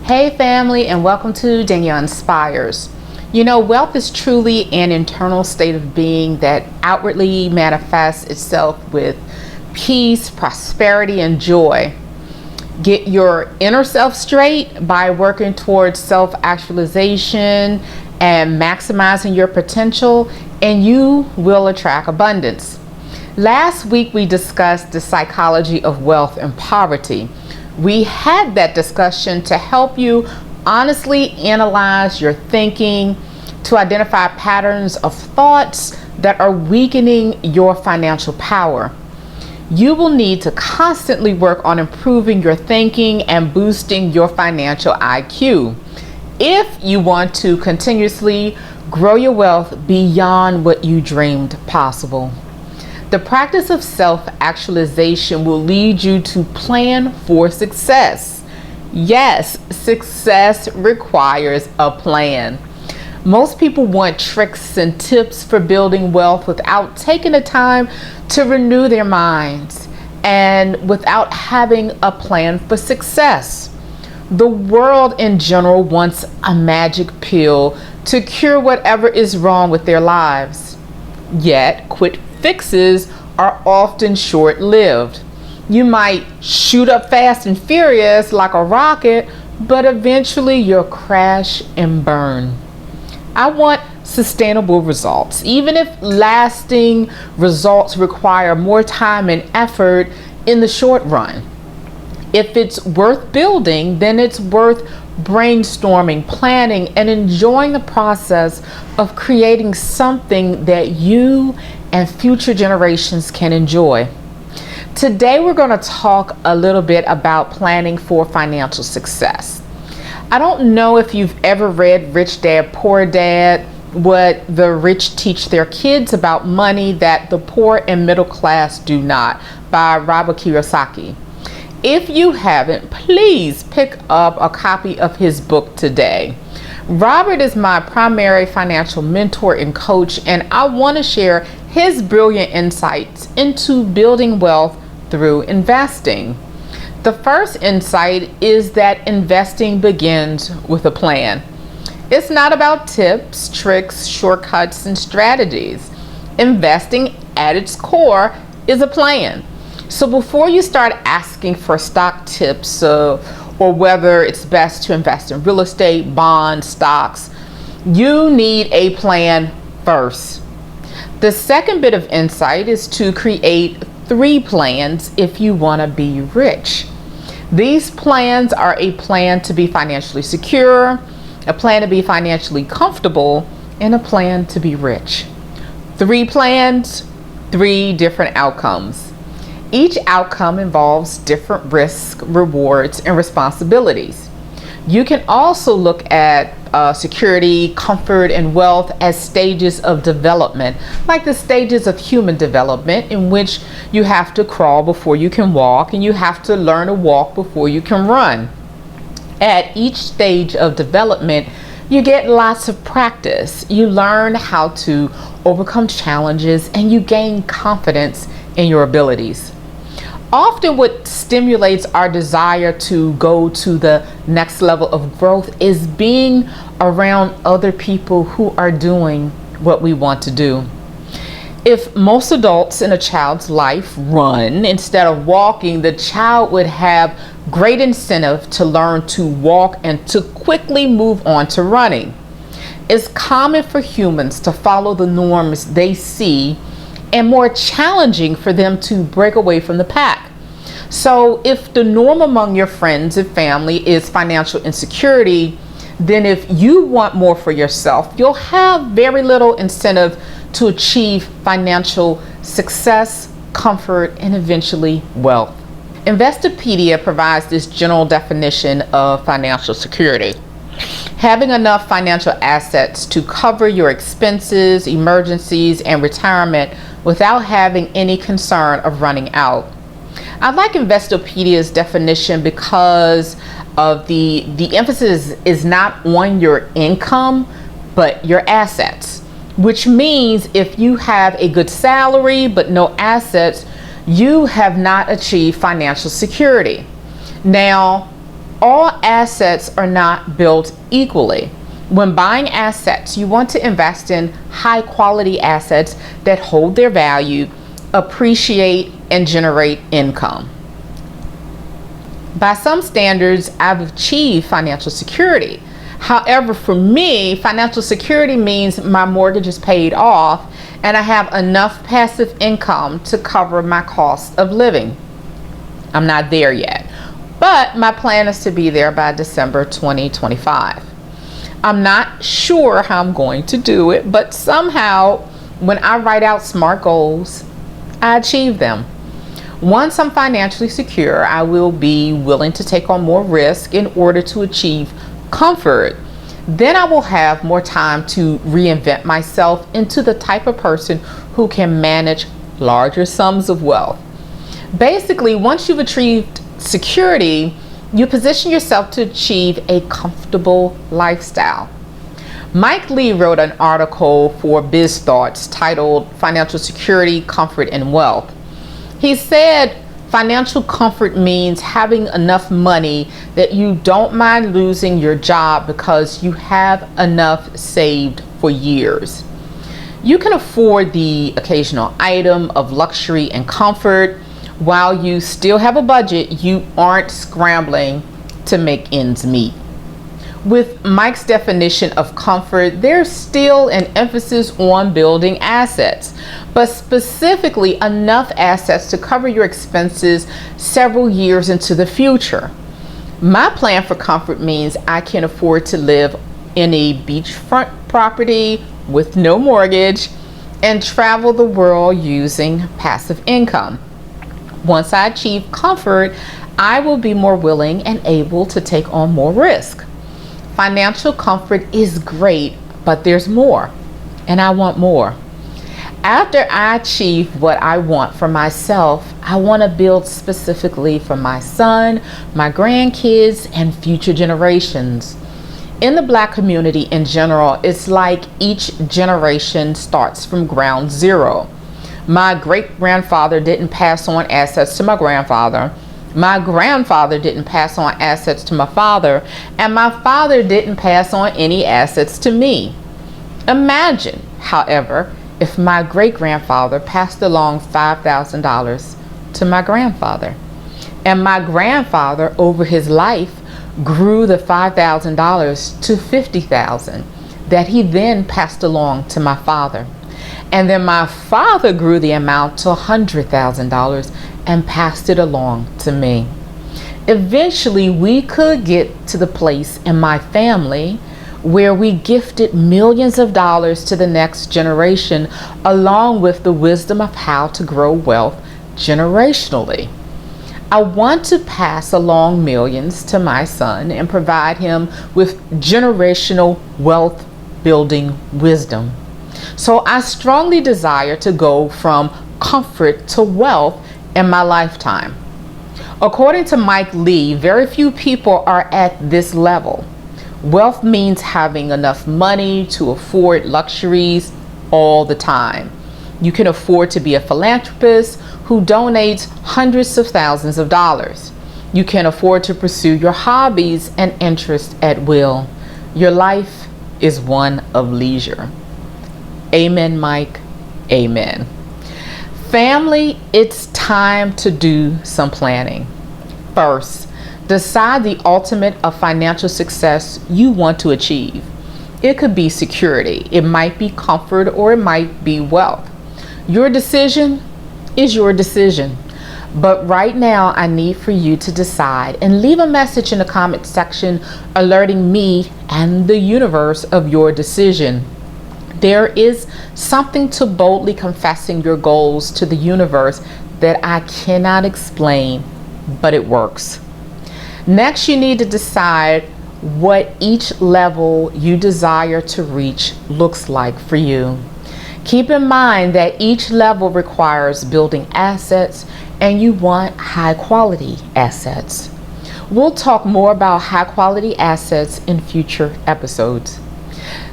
Hey family, and welcome to Danielle Inspires. You know, wealth is truly an internal state of being that outwardly manifests itself with peace, prosperity, and joy. Get your inner self straight by working towards self-actualization and maximizing your potential, and you will attract abundance. Last week we discussed the psychology of wealth and poverty. We had that discussion to help you honestly analyze your thinking, to identify patterns of thoughts that are weakening your financial power. You will need to constantly work on improving your thinking and boosting your financial IQ if you want to continuously grow your wealth beyond what you dreamed possible. The practice of self-actualization will lead you to plan for success. Yes, success requires a plan. Most people want tricks and tips for building wealth without taking the time to renew their minds and without having a plan for success. The world in general wants a magic pill to cure whatever is wrong with their lives. Yet, quick fixes are often short-lived. You might shoot up fast and furious like a rocket, but eventually you'll crash and burn. I want sustainable results, even if lasting results require more time and effort in the short run. If it's worth building, then it's worth brainstorming, planning, and enjoying the process of creating something that you and future generations can enjoy. Today we're going to talk a little bit about planning for financial success. I don't know if you've ever read Rich Dad, Poor Dad, what the rich teach their kids about money that the poor and middle class do not, by Robert Kiyosaki. If you haven't, please pick up a copy of his book today. Robert is my primary financial mentor and coach, and I want to share his brilliant insights into building wealth through investing. The first insight is that investing begins with a plan. It's not about tips, tricks, shortcuts, and strategies. Investing at its core is a plan. So before you start asking for stock tips or whether it's best to invest in real estate, bonds, stocks, you need a plan first. The second bit of insight is to create 3 plans if you want to be rich. These plans are a plan to be financially secure, a plan to be financially comfortable, and a plan to be rich. 3 plans, 3 different outcomes. Each outcome involves different risks, rewards, and responsibilities. You can also look at security, comfort, and wealth as stages of development, like the stages of human development in which you have to crawl before you can walk and you have to learn to walk before you can run. At each stage of development, you get lots of practice. You learn how to overcome challenges and you gain confidence in your abilities. Often what stimulates our desire to go to the next level of growth is being around other people who are doing what we want to do. If most adults in a child's life run instead of walking, the child would have great incentive to learn to walk and to quickly move on to running. It's common for humans to follow the norms they see and more challenging for them to break away from the pack. So if the norm among your friends and family is financial insecurity, then if you want more for yourself, you'll have very little incentive to achieve financial success, comfort, and eventually wealth. Investopedia provides this general definition of financial security: having enough financial assets to cover your expenses, emergencies, and retirement without having any concern of running out. I like Investopedia's definition because of the emphasis is not on your income, but your assets, which means if you have a good salary but no assets, you have not achieved financial security. Now, All assets are not built equally. When buying assets, you want to invest in high quality assets that hold their value, appreciate, and generate income. By some standards, I've achieved financial security. However, for me, financial security means my mortgage is paid off and I have enough passive income to cover my cost of living. I'm not there yet, but my plan is to be there by December 2025. I'm not sure how I'm going to do it, but somehow when I write out SMART goals, I achieve them. Once I'm financially secure, I will be willing to take on more risk in order to achieve comfort. Then I will have more time to reinvent myself into the type of person who can manage larger sums of wealth. Basically, once you've achieved security, you position yourself to achieve a comfortable lifestyle. Mike Lee wrote an article for Biz Thoughts titled Financial Security, Comfort, and Wealth. He said financial comfort means having enough money that you don't mind losing your job because you have enough saved for years. You can afford the occasional item of luxury and comfort. While you still have a budget, you aren't scrambling to make ends meet. With Mike's definition of comfort, there's still an emphasis on building assets, but specifically enough assets to cover your expenses several years into the future. My plan for comfort means I can afford to live in a beachfront property with no mortgage and travel the world using passive income. Once I achieve comfort, I will be more willing and able to take on more risk. Financial comfort is great, but there's more, and I want more. After I achieve what I want for myself, I want to build specifically for my son, my grandkids, and future generations. In the Black community in general, it's like each generation starts from ground zero. My great-grandfather didn't pass on assets to my grandfather. My grandfather didn't pass on assets to my father, and my father didn't pass on any assets to me. Imagine, however, if my great-grandfather passed along $5,000 to my grandfather, and my grandfather over his life grew the $5,000 to $50,000 that he then passed along to my father. And then my father grew the amount to $100,000 and passed it along to me. Eventually, we could get to the place in my family where we gifted millions of dollars to the next generation, along with the wisdom of how to grow wealth generationally. I want to pass along millions to my son and provide him with generational wealth building wisdom. So I strongly desire to go from comfort to wealth in my lifetime. According to Mike Lee, very few people are at this level. Wealth means having enough money to afford luxuries all the time. You can afford to be a philanthropist who donates hundreds of thousands of dollars. You can afford to pursue your hobbies and interests at will. Your life is one of leisure. Amen, Mike. Amen. Family, it's time to do some planning. First, decide the ultimate of financial success you want to achieve. It could be security, it might be comfort, or it might be wealth. Your decision is your decision. But right now, I need for you to decide and leave a message in the comment section alerting me and the universe of your decision. There is something to boldly confessing your goals to the universe that I cannot explain, but it works. Next, you need to decide what each level you desire to reach looks like for you. Keep in mind that each level requires building assets, and you want high quality assets. We'll talk more about high quality assets in future episodes.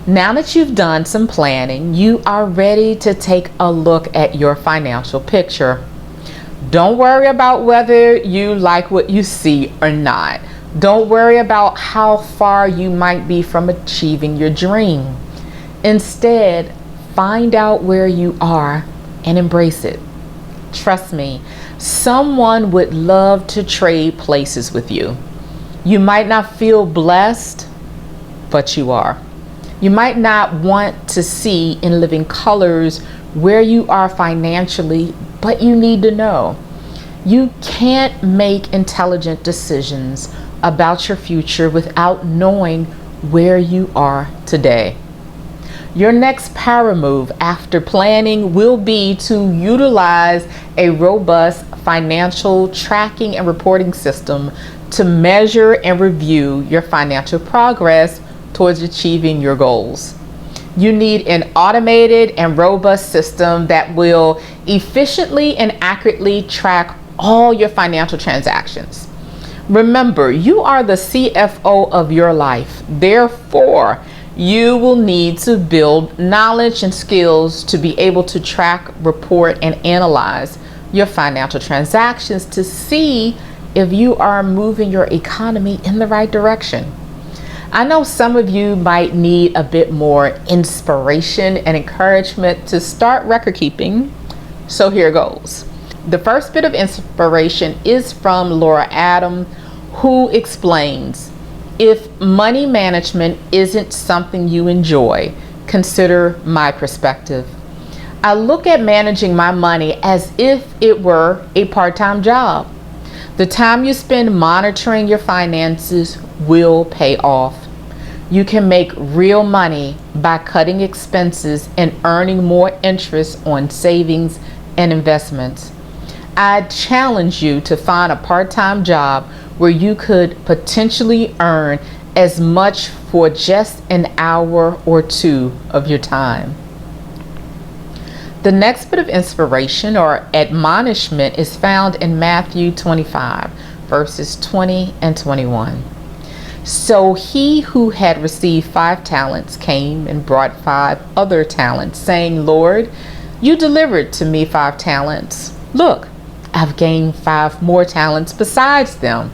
Now that you've done some planning, you are ready to take a look at your financial picture. Don't worry about whether you like what you see or not. Don't worry about how far you might be from achieving your dream. Instead, find out where you are and embrace it. Trust me, someone would love to trade places with you. You might not feel blessed, but you are. You might not want to see in living colors where you are financially, but you need to know. You can't make intelligent decisions about your future without knowing where you are today. Your next power move after planning will be to utilize a robust financial tracking and reporting system to measure and review your financial progress towards achieving your goals. You need an automated and robust system that will efficiently and accurately track all your financial transactions. Remember, you are the CFO of your life. Therefore, you will need to build knowledge and skills to be able to track, report, and analyze your financial transactions to see if you are moving your economy in the right direction. I know some of you might need a bit more inspiration and encouragement to start record keeping, so here goes. The first bit of inspiration is from Laura Adam, who explains, if money management isn't something you enjoy, consider my perspective. I look at managing my money as if it were a part-time job. The time you spend monitoring your finances will pay off. You can make real money by cutting expenses and earning more interest on savings and investments. I challenge you to find a part-time job where you could potentially earn as much for just an hour or two of your time. The next bit of inspiration or admonishment is found in Matthew 25, verses 20 and 21. So he who had received 5 talents came and brought 5 other talents, saying, Lord, you delivered to me 5 talents. Look, I've gained 5 more talents besides them.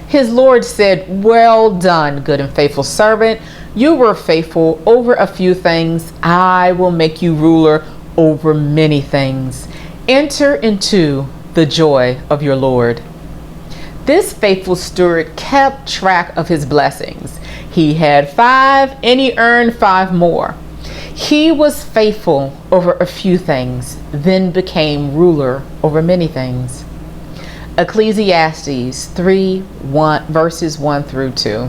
His Lord said, well done, good and faithful servant. You were faithful over a few things. I will make you ruler over many things. Enter into the joy of your Lord. This faithful steward kept track of his blessings. He had 5 and he earned 5 more. He was faithful over a few things, then became ruler over many things. Ecclesiastes 3:1 verses 1 through 2.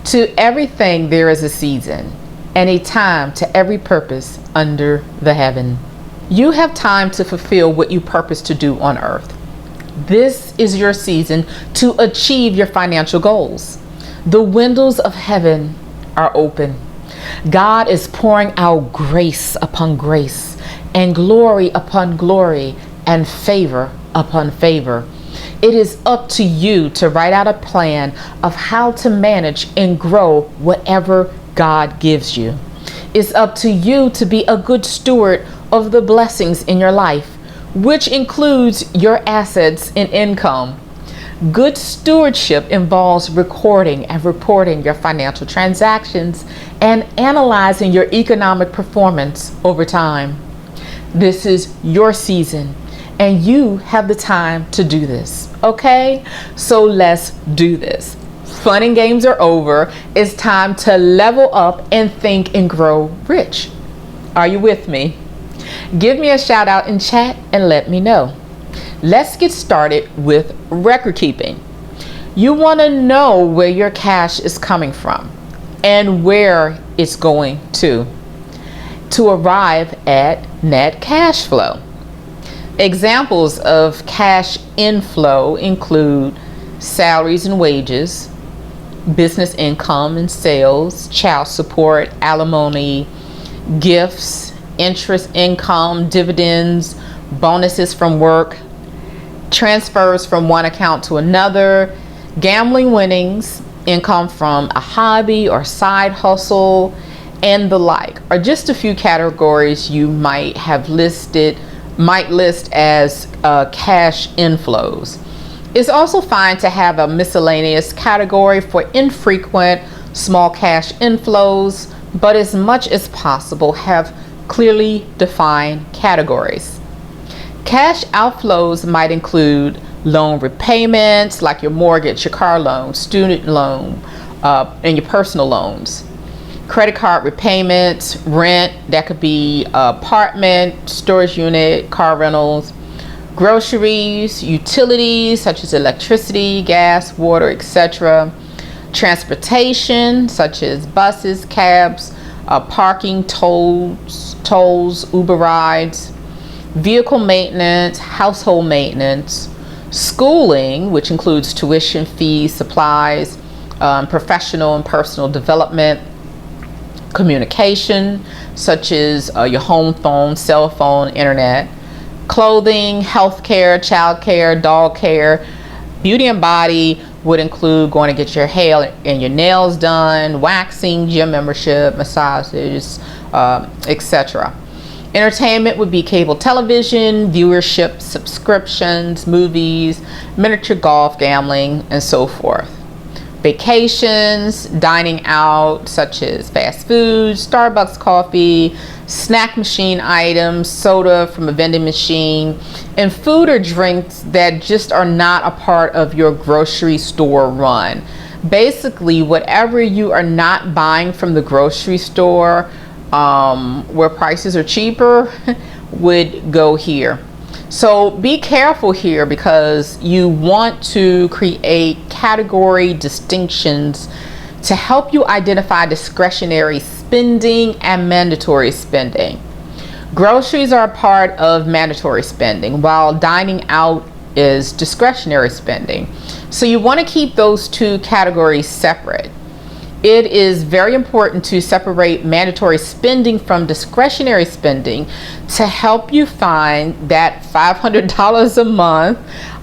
To everything there is a season, and a time to every purpose under the heaven. You have time to fulfill what you purpose to do on earth. This is your season to achieve your financial goals. The windows of heaven are open. God is pouring out grace upon grace, and glory upon glory, and favor upon favor. It is up to you to write out a plan of how to manage and grow whatever God gives you. It's up to you to be a good steward of the blessings in your life, which includes your assets and income. Good stewardship involves recording and reporting your financial transactions and analyzing your economic performance over time. This is your season, and you have the time to do this. Okay? So let's do this. Fun and games are over. It's time to level up and think and grow rich. Are you with me? Give me a shout out in chat and let me know. Let's get started with record keeping. You want to know where your cash is coming from and where it's going to arrive at net cash flow. Examples of cash inflow include salaries and wages, business income and sales, child support, alimony, gifts, interest income, dividends, bonuses from work, transfers from one account to another, gambling winnings, income from a hobby or side hustle, and the like are just a few categories you might list as cash inflows. It's also fine to have a miscellaneous category for infrequent small cash inflows, but as much as possible have clearly defined categories. Cash outflows might include loan repayments like your mortgage, your car loan, student loan, and your personal loans. Credit card repayments, rent, that could be apartment, storage unit, car rentals, groceries, utilities such as electricity, gas, water, etc. Transportation such as buses, cabs, parking, tolls, Uber rides, vehicle maintenance, household maintenance, schooling, which includes tuition fees, supplies, professional and personal development, communication such as your home phone, cell phone, internet, clothing, healthcare, childcare, dog care. Beauty and body would include going to get your hair and your nails done, waxing, gym membership, massages, etc. Entertainment would be cable television, viewership, subscriptions, movies, miniature golf, gambling, and so forth. Vacations, dining out, such as fast food, Starbucks coffee, snack machine items, soda from a vending machine, and food or drinks that just are not a part of your grocery store run. Basically, whatever you are not buying from the grocery store, where prices are cheaper, would go here. So be careful here because you want to create category distinctions to help you identify discretionary spending and mandatory spending. Groceries are a part of mandatory spending, while dining out is discretionary spending. So you want to keep those two categories separate. It is very important to separate mandatory spending from discretionary spending to help you find that $500 a month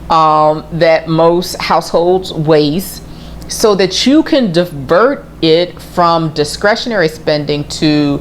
that most households waste, so that you can divert it from discretionary spending to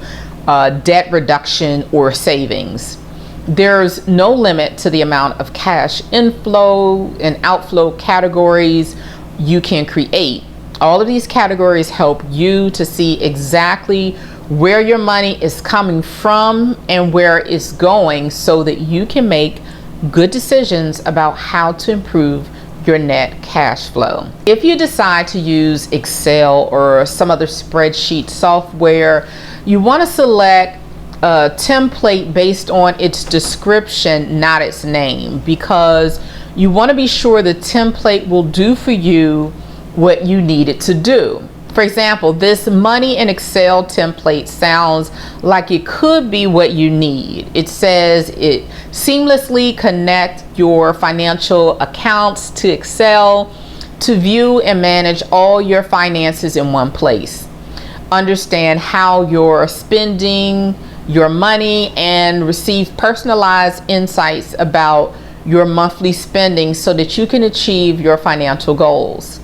debt reduction or savings. There's no limit to the amount of cash inflow and outflow categories you can create. All of these categories help you to see exactly where your money is coming from and where it's going, so that you can make good decisions about how to improve your net cash flow. If you decide to use Excel or some other spreadsheet software, you want to select a template based on its description, not its name, because you want to be sure the template will do for you what you need it to do. For example, this money in Excel template sounds like it could be what you need. It says it seamlessly connect your financial accounts to Excel to view and manage all your finances in one place. Understand how you're spending your money and receive personalized insights about your monthly spending so that you can achieve your financial goals.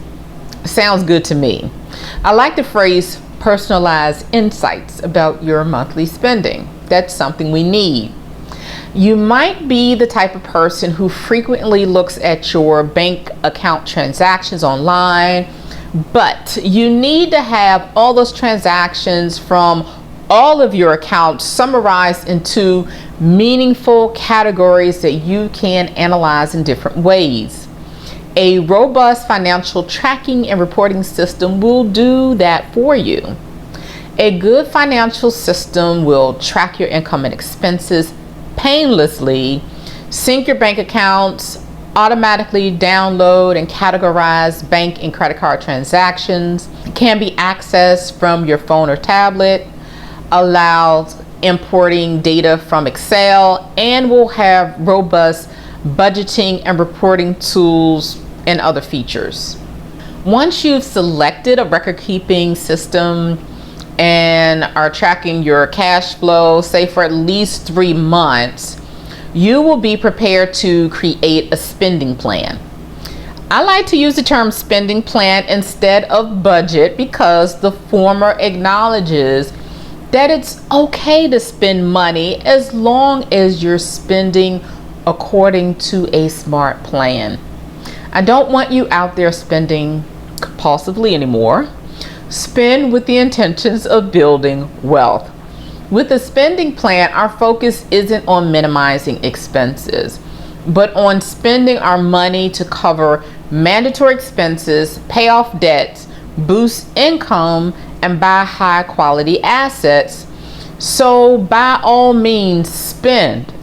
Sounds good to me. I like the phrase personalized insights about your monthly spending. That's something we need. You might be the type of person who frequently looks at your bank account transactions online, but you need to have all those transactions from all of your accounts summarized into meaningful categories that you can analyze in different ways. A robust financial tracking and reporting system will do that for you. A good financial system will track your income and expenses painlessly, sync your bank accounts, automatically download and categorize bank and credit card transactions, can be accessed from your phone or tablet, allows importing data from Excel, and will have robust budgeting and reporting tools and other features. Once you've selected a record-keeping system and are tracking your cash flow, say for at least 3 months, you will be prepared to create a spending plan. I like to use the term spending plan instead of budget because the former acknowledges that it's okay to spend money as long as you're spending according to a smart plan. I don't want you out there spending compulsively anymore. Spend with the intentions of building wealth. With a spending plan, our focus isn't on minimizing expenses, but on spending our money to cover mandatory expenses, pay off debts, boost income, and buy high quality assets. So by all means, spend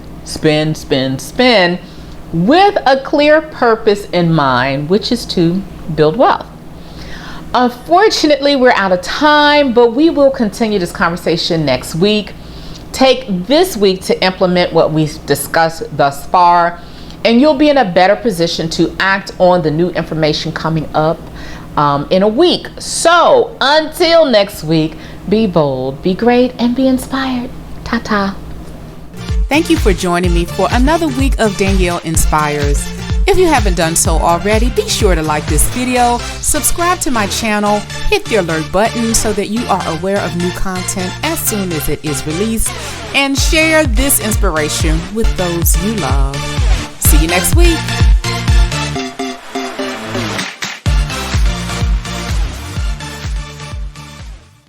with a clear purpose in mind, which is to build wealth. Unfortunately, we're out of time, but we will continue this conversation next week. Take this week to implement what we've discussed thus far, and you'll be in a better position to act on the new information coming up in a week. So until next week, be bold, be great, and be inspired. Ta-ta. Thank you for joining me for another week of Danielle Inspires. If you haven't done so already, be sure to like this video, subscribe to my channel, hit the alert button so that you are aware of new content as soon as it is released, and share this inspiration with those you love. See you next week.